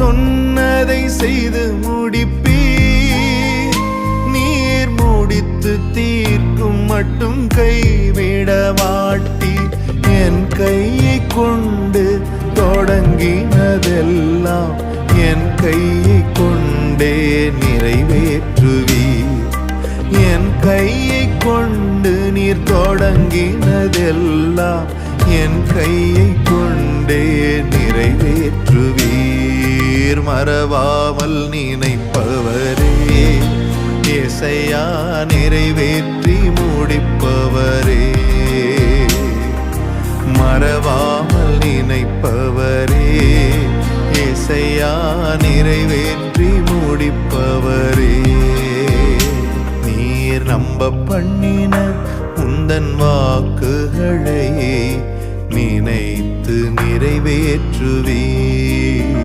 சொன்னதை செய்து முடிப்பீர். நீர் முடித்து தீர்க்கும் மட்டும் கைவிட மாட்டீர். என் கையை கொண்டு தொடங்கினதெல்லாம் என் கையை கொண்டே நிறைவேற்றுவீர். என் கையை கொண்டு நீர் தொடங்கினதெல்லாம் என் கையை கொண்டே நிறைவேற்றுவீர். மறவாமல் நினைப்பவரே, ஏசையா நிறைவேற்றி முடிப்பவரே. மறவாமல் நினைப்பவரே, ஏசையா நிறைவேற்றி முடிப்பவரே. நீர் நம்ப பண்ணின உந்தன் வாக்குகளை நினைத்து நிறைவேற்றுவீர்.